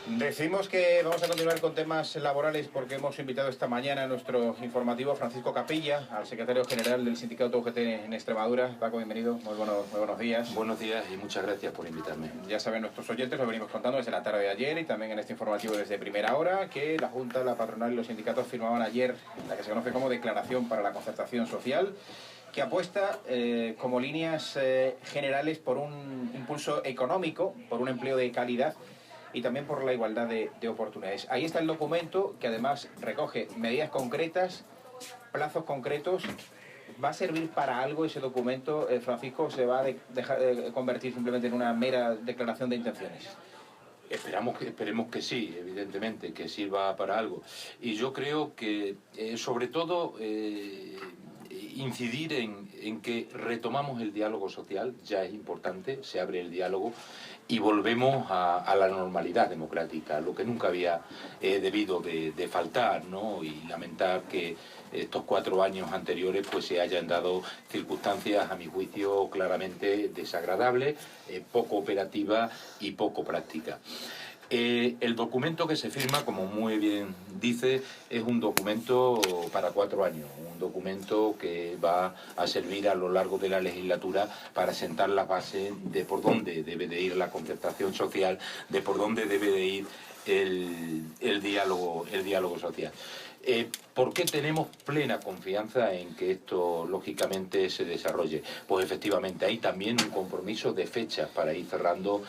Decimos que vamos a continuar con temas laborales porque hemos invitado esta mañana a nuestro informativo a Francisco Capilla, al secretario general del sindicato UGT en Extremadura. Paco, bienvenido, muy buenos días. Buenos días y muchas gracias por invitarme. Ya saben nuestros oyentes, lo venimos contando desde la tarde de ayer y también en este informativo desde primera hora, que la Junta, la patronal y los sindicatos firmaban ayer la que se conoce como Declaración para la Concertación Social, que apuesta como líneas generales por un impulso económico, por un empleo de calidad y también por la igualdad de oportunidades. Ahí está el documento, que además recoge medidas concretas, plazos concretos. ¿Va a servir para algo ese documento, Francisco? ¿Se va a dejar de convertir simplemente en una mera declaración de intenciones? Esperemos que sí, evidentemente, que sirva para algo. Y yo creo que, sobre todo, incidir en que retomamos el diálogo social, ya es importante, se abre el diálogo y volvemos a la normalidad democrática, lo que nunca había debido de faltar, ¿no? Y lamentar que estos 4 años anteriores pues se hayan dado circunstancias, a mi juicio, claramente desagradables, poco operativas y poco prácticas. El documento que se firma, como muy bien dice, es un documento para 4 años, un documento que va a servir a lo largo de la legislatura para sentar las bases de por dónde debe de ir la concertación social, de por dónde debe de ir el diálogo social. ¿Por qué tenemos plena confianza en que esto lógicamente se desarrolle? Pues efectivamente hay también un compromiso de fechas para ir cerrando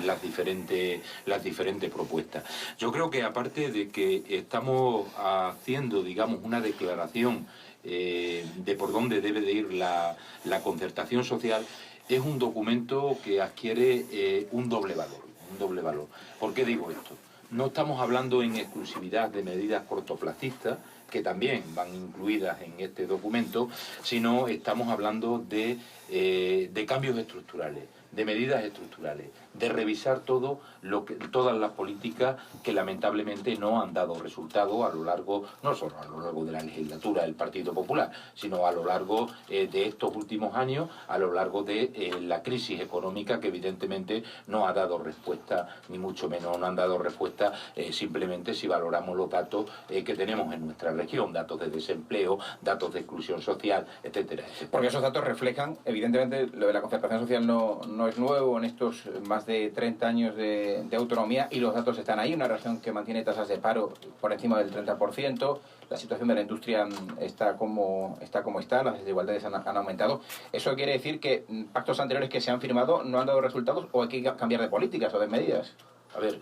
las diferentes propuestas. Yo creo que aparte de que estamos haciendo, digamos, una declaración de por dónde debe de ir la concertación social, es un documento que adquiere un doble valor. ¿Por qué digo esto? No estamos hablando en exclusividad de medidas cortoplacistas, que también van incluidas en este documento, sino estamos hablando de cambios estructurales, de medidas estructurales, de revisar todas las políticas que lamentablemente no han dado resultado a lo largo, no solo a lo largo de la legislatura del Partido Popular, sino a lo largo de estos últimos años, a lo largo de la crisis económica que evidentemente no ha dado respuesta, ni mucho menos no han dado respuesta simplemente si valoramos los datos que tenemos en nuestra región, datos de desempleo, datos de exclusión social, etcétera, etcétera. Porque esos datos reflejan, evidentemente, lo de la concertación social no es nuevo en estos más de 30 años de autonomía y los datos están ahí, una región que mantiene tasas de paro por encima del 30%, la situación de la industria está como está, las desigualdades han aumentado. ¿Eso quiere decir que pactos anteriores que se han firmado no han dado resultados o hay que cambiar de políticas o de medidas? A ver,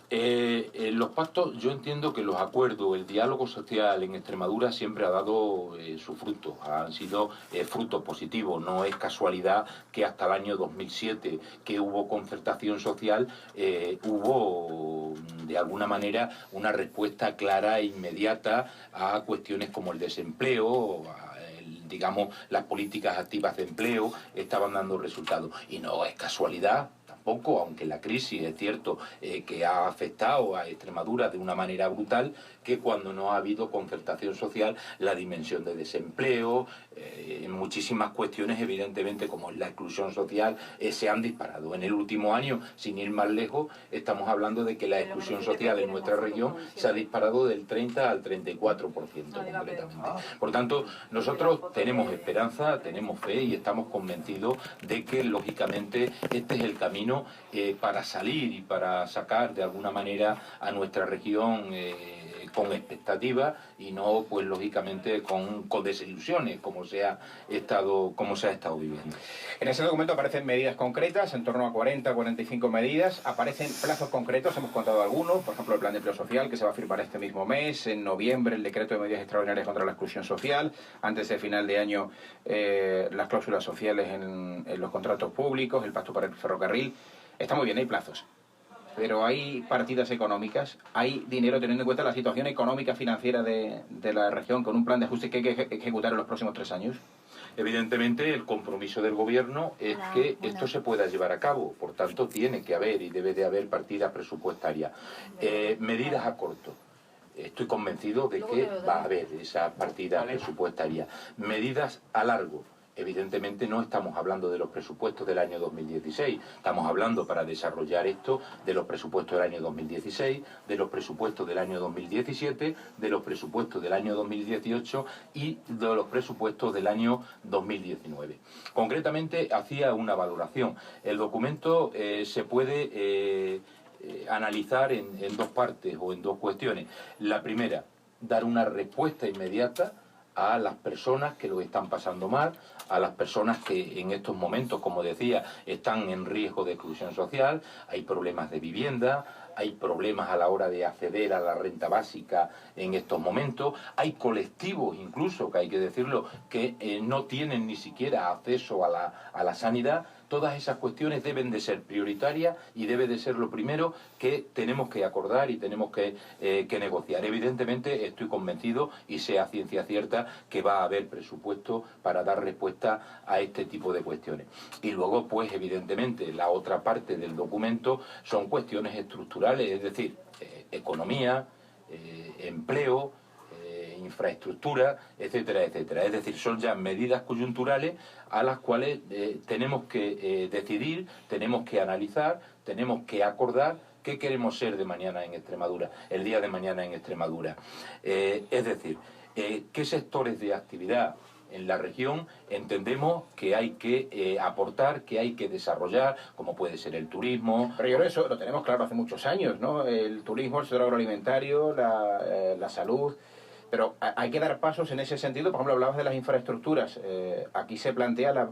los pactos, yo entiendo que los acuerdos, el diálogo social en Extremadura siempre ha dado su fruto, han sido frutos positivos. No es casualidad que hasta el año 2007, que hubo concertación social, hubo de alguna manera una respuesta clara e inmediata a cuestiones como el desempleo, digamos, las políticas activas de empleo estaban dando resultados. Y no es casualidad tampoco, aunque la crisis es cierto que ha afectado a Extremadura de una manera brutal, que cuando no ha habido concertación social, la dimensión de desempleo, en muchísimas cuestiones, evidentemente, como la exclusión social, se han disparado. En el último año, sin ir más lejos, estamos hablando de que la exclusión social en nuestra región se ha disparado del 30 al 34% concretamente. Por tanto, nosotros tenemos esperanza, tenemos fe y estamos convencidos de que, lógicamente, este es el camino para salir y para sacar de alguna manera a nuestra región con expectativas y no, pues lógicamente, con desilusiones, como se ha estado viviendo. En ese documento aparecen medidas concretas, en torno a 45 medidas, aparecen plazos concretos, hemos contado algunos, por ejemplo el plan de empleo social que se va a firmar este mismo mes, en noviembre el decreto de medidas extraordinarias contra la exclusión social, antes de final de año las cláusulas sociales en los contratos públicos, el pacto para el ferrocarril. Está muy bien, hay plazos. Pero hay partidas económicas, hay dinero teniendo en cuenta la situación económica financiera de la región con un plan de ajuste que hay que ejecutar en los próximos 3 años. Evidentemente, el compromiso del gobierno es que esto se pueda llevar a cabo. Por tanto, tiene que haber y debe de haber partidas presupuestarias. Medidas a corto. Estoy convencido de que va a haber esa partida presupuestaria. Medidas a largo. Evidentemente no estamos hablando de los presupuestos del año 2016, estamos hablando para desarrollar esto de los presupuestos del año 2016, de los presupuestos del año 2017, de los presupuestos del año 2018 y de los presupuestos del año 2019. Concretamente hacía una valoración. El documento se puede analizar en dos partes o en dos cuestiones. La primera, dar una respuesta inmediata a las personas que lo están pasando mal, a las personas que en estos momentos, como decía, están en riesgo de exclusión social, hay problemas de vivienda, hay problemas a la hora de acceder a la renta básica en estos momentos, hay colectivos incluso, que hay que decirlo, que no tienen ni siquiera acceso a la sanidad. Todas esas cuestiones deben de ser prioritarias y debe de ser lo primero que tenemos que acordar y tenemos que negociar. Evidentemente estoy convencido y sé a ciencia cierta que va a haber presupuesto para dar respuesta a este tipo de cuestiones. Y luego, pues evidentemente, la otra parte del documento son cuestiones estructurales, es decir, economía, empleo, infraestructura, etcétera, etcétera. Es decir, son ya medidas coyunturales a las cuales tenemos que decidir, tenemos que analizar, tenemos que acordar qué queremos ser de mañana en Extremadura, el día de mañana en Extremadura. Es decir, qué sectores de actividad en la región entendemos que hay que aportar, que hay que desarrollar, como puede ser el turismo. Pero yo creo que eso lo tenemos claro hace muchos años, ¿no? El turismo, el sector agroalimentario, la salud. Pero hay que dar pasos en ese sentido. Por ejemplo, hablabas de las infraestructuras. Aquí se plantea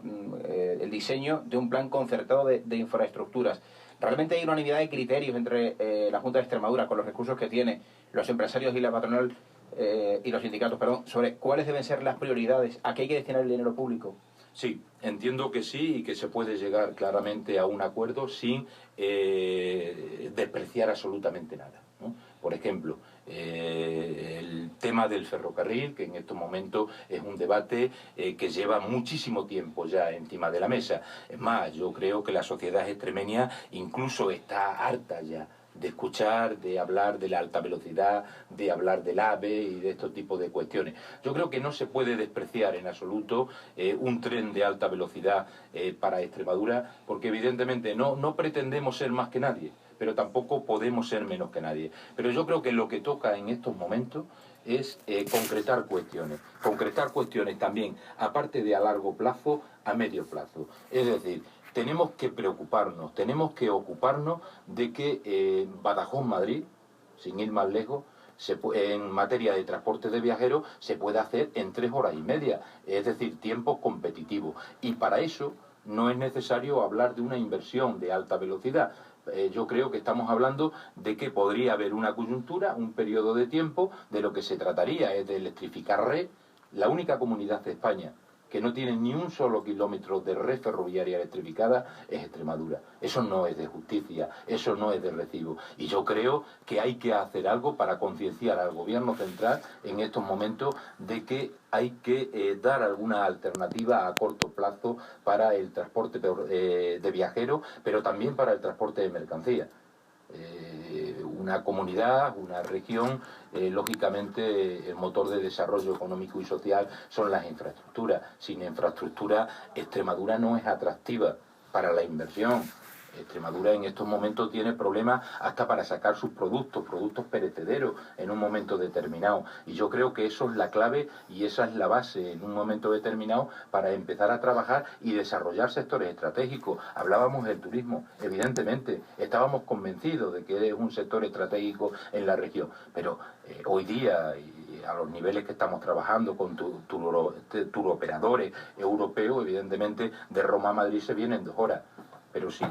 el diseño de un plan concertado de infraestructuras. ¿Realmente hay una unidad de criterios entre la Junta de Extremadura, con los recursos que tiene, los empresarios y la patronal y los sindicatos, perdón, sobre cuáles deben ser las prioridades, a qué hay que destinar el dinero público? Sí, entiendo que sí y que se puede llegar claramente a un acuerdo sin despreciar absolutamente nada, ¿no? Por ejemplo, el tema del ferrocarril, que en estos momentos es un debate que lleva muchísimo tiempo ya encima de la mesa. Es más, yo creo que la sociedad extremeña incluso está harta ya de escuchar, de hablar de la alta velocidad, de hablar del AVE y de estos tipos de cuestiones. Yo creo que no se puede despreciar en absoluto un tren de alta velocidad para Extremadura, porque evidentemente no pretendemos ser más que nadie, pero tampoco podemos ser menos que nadie. Pero yo creo que lo que toca en estos momentos es concretar cuestiones también, aparte de a largo plazo, a medio plazo. Es decir, tenemos que preocuparnos, tenemos que ocuparnos de que Badajoz-Madrid, sin ir más lejos, en materia de transporte de viajeros, se puede hacer en 3 horas y media, es decir, tiempos competitivos. Y para eso no es necesario hablar de una inversión de alta velocidad. Yo creo que estamos hablando de que podría haber una coyuntura, un periodo de tiempo, de lo que se trataría es de electrificar red. La única comunidad de España que no tiene ni un solo kilómetro de red ferroviaria electrificada es Extremadura. Eso no es de justicia, eso no es de recibo. Y yo creo que hay que hacer algo para concienciar al gobierno central en estos momentos de que hay que dar alguna alternativa a corto plazo para el transporte de viajeros, pero también para el transporte de mercancías. Una comunidad, una región, lógicamente el motor de desarrollo económico y social son las infraestructuras. Sin infraestructura, Extremadura no es atractiva para la inversión. Extremadura en estos momentos tiene problemas hasta para sacar sus productos perecederos en un momento determinado. Y yo creo que eso es la clave y esa es la base en un momento determinado para empezar a trabajar y desarrollar sectores estratégicos. Hablábamos del turismo, evidentemente, estábamos convencidos de que es un sector estratégico en la región, pero hoy día, y a los niveles que estamos trabajando con turoperadores europeos, evidentemente de Roma a Madrid se vienen 2 horas. Pero si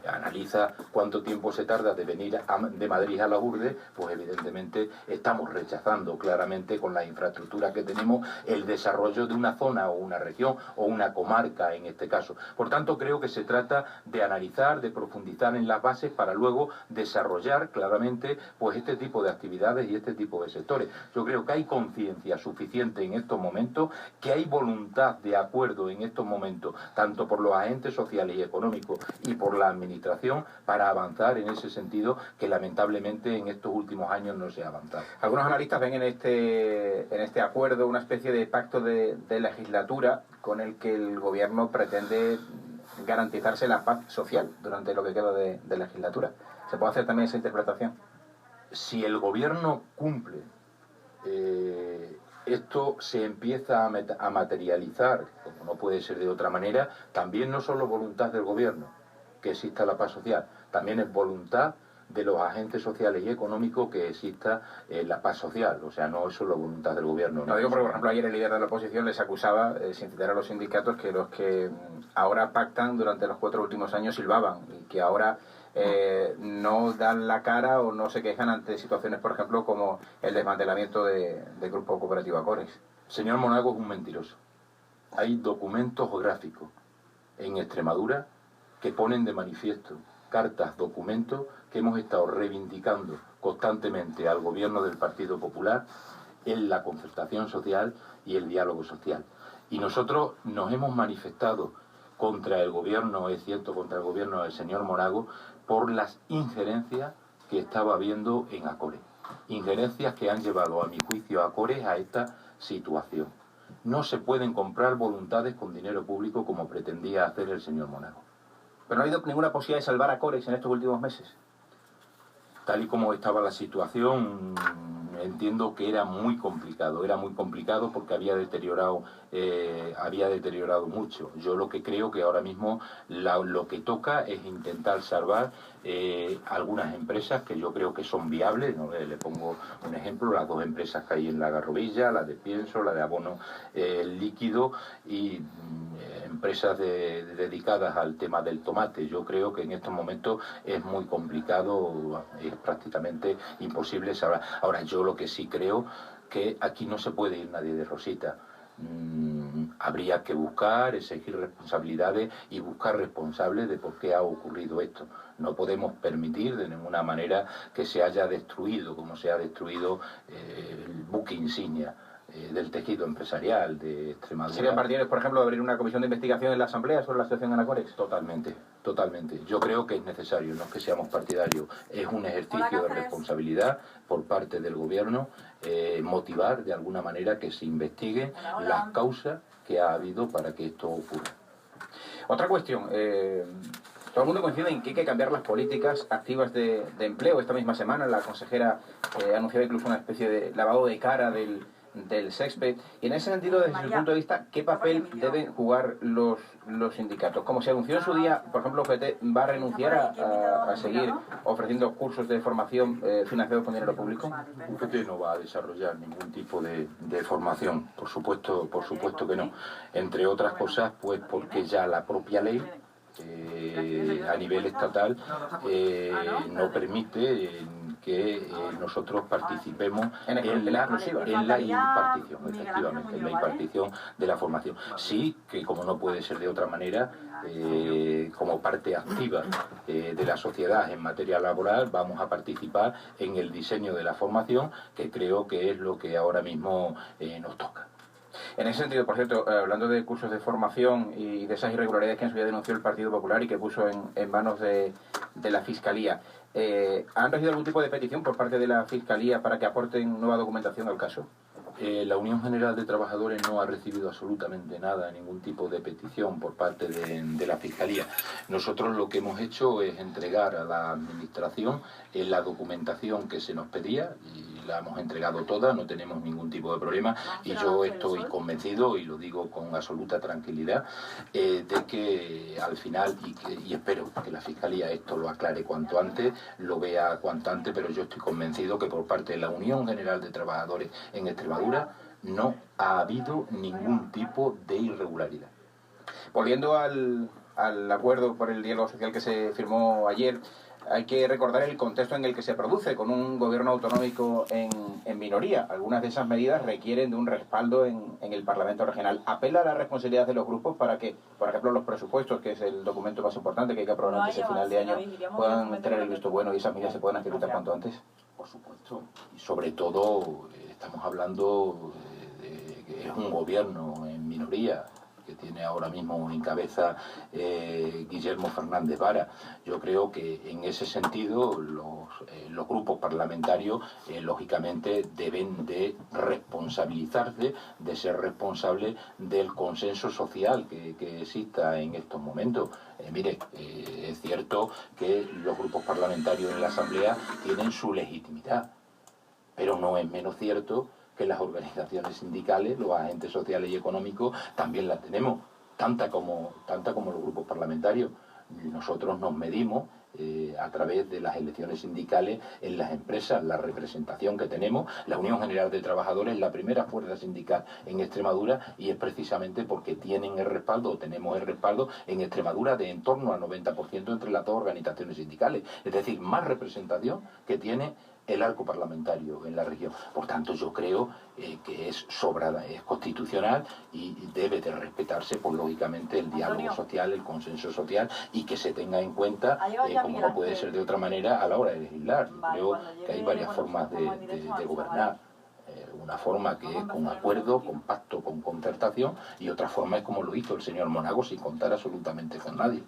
analiza cuánto tiempo se tarda de venir de Madrid a Lourdes, pues evidentemente estamos rechazando claramente con las infraestructuras que tenemos el desarrollo de una zona o una región o una comarca en este caso. Por tanto, creo que se trata de analizar, de profundizar en las bases para luego desarrollar claramente pues este tipo de actividades y este tipo de sectores. Yo creo que hay conciencia suficiente en estos momentos, que hay voluntad de acuerdo en estos momentos, tanto por los agentes sociales y económicos y por la administración administración para avanzar en ese sentido que lamentablemente en estos últimos años no se ha avanzado. Algunos analistas ven en este acuerdo una especie de pacto de legislatura con el que el gobierno pretende garantizarse la paz social durante lo que queda de legislatura. ¿Se puede hacer también esa interpretación? Si el gobierno cumple, esto se empieza a materializar, como no puede ser de otra manera, también no solo voluntad del gobierno que exista la paz social, también es voluntad de los agentes sociales y económicos que exista la paz social, o sea, no es solo voluntad del gobierno. No digo porque, por ejemplo, ayer el líder de la oposición les acusaba, sin citar a los sindicatos, que los que ahora pactan durante los 4 últimos años silbaban y que ahora no dan la cara o no se quejan ante situaciones, por ejemplo, como el desmantelamiento del Grupo Cooperativo Acores. Señor Monago es un mentiroso. Hay documentos gráficos en Extremadura que ponen de manifiesto cartas, documentos que hemos estado reivindicando constantemente al gobierno del Partido Popular en la concertación social y el diálogo social. Y nosotros nos hemos manifestado contra el gobierno, es cierto, contra el gobierno del señor Monago, por las injerencias que estaba habiendo en Acores. Injerencias que han llevado, a mi juicio, a Acores a esta situación. No se pueden comprar voluntades con dinero público como pretendía hacer el señor Monago. ¿Pero no ha habido ninguna posibilidad de salvar a Acores en estos últimos meses? Tal y como estaba la situación, entiendo que era muy complicado porque había deteriorado mucho. Yo lo que creo que ahora mismo lo que toca es intentar salvar algunas empresas que yo creo que son viables, ¿no? Le pongo un ejemplo, las 2 empresas que hay en la Garrovilla, la de pienso, la de abono líquido y empresas dedicadas al tema del tomate. Yo creo que en estos momentos es muy complicado, es prácticamente imposible saber. Ahora, yo lo que sí creo que aquí no se puede ir nadie de rosita. Habría que buscar, exigir responsabilidades y buscar responsables de por qué ha ocurrido esto. No podemos permitir de ninguna manera que se haya destruido, como se ha destruido el buque insignia del tejido empresarial de Extremadura. ¿Serían partidarios, por ejemplo, de abrir una comisión de investigación en la Asamblea sobre la situación en Acores? Totalmente, totalmente. Yo creo que es necesario, no es que seamos partidarios, es un ejercicio de responsabilidad por parte del gobierno, motivar de alguna manera que se investiguen las causas que ha habido para que esto ocurra. Otra cuestión, todo el mundo coincide en que hay que cambiar las políticas activas de empleo. Esta misma semana la consejera anunciaba incluso una especie de lavado de cara del Sexpe. Y en ese sentido, desde su punto de vista, ¿qué papel deben jugar los sindicatos? Como se anunció en su día, por ejemplo, UGT va a renunciar a seguir ofreciendo cursos de formación financiados con dinero público. UGT no va a desarrollar ningún tipo de formación, por supuesto que no. Entre otras cosas, pues porque ya la propia ley a nivel estatal no permite que nosotros participemos en la impartición, efectivamente, en la impartición de la formación. Sí que, como no puede ser de otra manera, como parte activa de la sociedad en materia laboral, vamos a participar en el diseño de la formación, que creo que es lo que ahora mismo nos toca. En ese sentido, por cierto, hablando de cursos de formación y de esas irregularidades que en su día denunció el Partido Popular y que puso en manos de la Fiscalía, ¿han recibido algún tipo de petición por parte de la Fiscalía para que aporten nueva documentación al caso? La Unión General de Trabajadores no ha recibido absolutamente nada, ningún tipo de petición por parte de la Fiscalía. Nosotros lo que hemos hecho es entregar a la Administración la documentación que se nos pedía y la hemos entregado toda, no tenemos ningún tipo de problema y yo estoy convencido, y lo digo con absoluta tranquilidad, de que al final, y espero que la Fiscalía esto lo aclare cuanto antes, lo vea cuanto antes, pero yo estoy convencido que por parte de la Unión General de Trabajadores en Extremadura no ha habido ningún tipo de irregularidad. Volviendo al acuerdo por el diálogo social que se firmó ayer, hay que recordar el contexto en el que se produce, con un gobierno autonómico en minoría. Algunas de esas medidas requieren de un respaldo en el Parlamento regional. Apela a la responsabilidad de los grupos para que, por ejemplo, los presupuestos, que es el documento más importante que hay que aprobar antes del final de año, puedan tener el visto bueno y esas medidas se puedan ejecutar cuanto antes. Por supuesto. Y sobre todo, estamos hablando de que es un gobierno en minoría. que tiene ahora mismo en cabeza Guillermo Fernández Vara. Yo creo que en ese sentido los grupos parlamentarios lógicamente deben de responsabilizarse, de ser responsables del consenso social que exista en estos momentos. Mire, es cierto que los grupos parlamentarios en la Asamblea tienen su legitimidad, pero no es menos cierto que las organizaciones sindicales, los agentes sociales y económicos también las tenemos, tanta como los grupos parlamentarios. Nosotros nos medimos a través de las elecciones sindicales en las empresas, la representación que tenemos. La Unión General de Trabajadores es la primera fuerza sindical en Extremadura y es precisamente porque tienen el respaldo, o tenemos el respaldo en Extremadura de en torno al 90% entre las dos organizaciones sindicales. Es decir, más representación que tiene el arco parlamentario en la región. Por tanto, yo creo que es constitucional y debe de respetarse, pues lógicamente, el diálogo social, el consenso social, y que se tenga en cuenta, como no puede ser de otra manera, a la hora de legislar. Yo creo que hay varias formas de gobernar. Una forma que es con acuerdo, con pacto, con concertación, y otra forma es como lo hizo el señor Monago, sin contar absolutamente con nadie.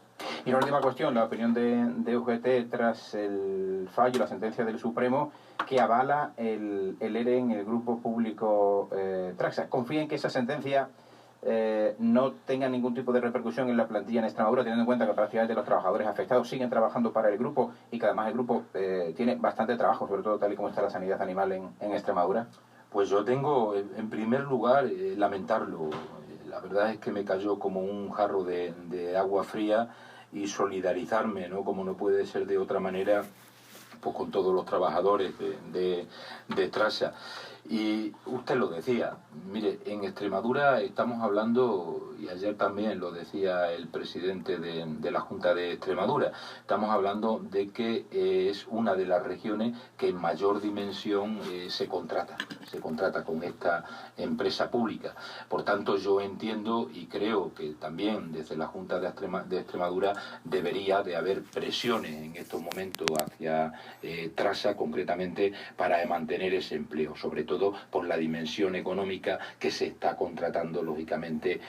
Y la última cuestión, la opinión de UGT tras el fallo, la sentencia del Supremo, que avala el ERE en el grupo público Traxa. ¿Confía en que esa sentencia no tenga ningún tipo de repercusión en la plantilla en Extremadura, teniendo en cuenta que prácticamente los trabajadores afectados siguen trabajando para el grupo y que además el grupo tiene bastante trabajo, sobre todo tal y como está la sanidad animal en Extremadura? Pues yo tengo, en primer lugar, lamentarlo. La verdad es que me cayó como un jarro de agua fría, y solidarizarme, ¿no?, como no puede ser de otra manera, pues con todos los trabajadores de Traxa. Y usted lo decía, mire, en Extremadura estamos hablando, y ayer también lo decía el presidente de la Junta de Extremadura, estamos hablando de que es una de las regiones que en mayor dimensión se contrata con esta empresa pública. Por tanto, yo entiendo y creo que también desde la Junta de Extremadura debería de haber presiones en estos momentos hacia Traxa, concretamente, para mantener ese empleo, sobre todo por la dimensión económica que se está contratando, lógicamente,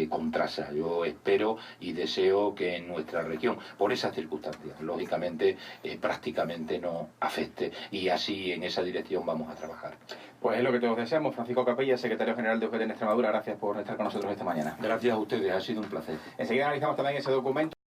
con Traxa. Yo espero y deseo que en nuestra región, por esas circunstancias, lógicamente, prácticamente no afecte, y así en esa dirección vamos a trabajar. Pues es lo que todos deseamos. Francisco Capella, secretario general de UGT en Extremadura, gracias por estar con nosotros esta mañana. Gracias a ustedes, ha sido un placer. Enseguida analizamos también ese documento.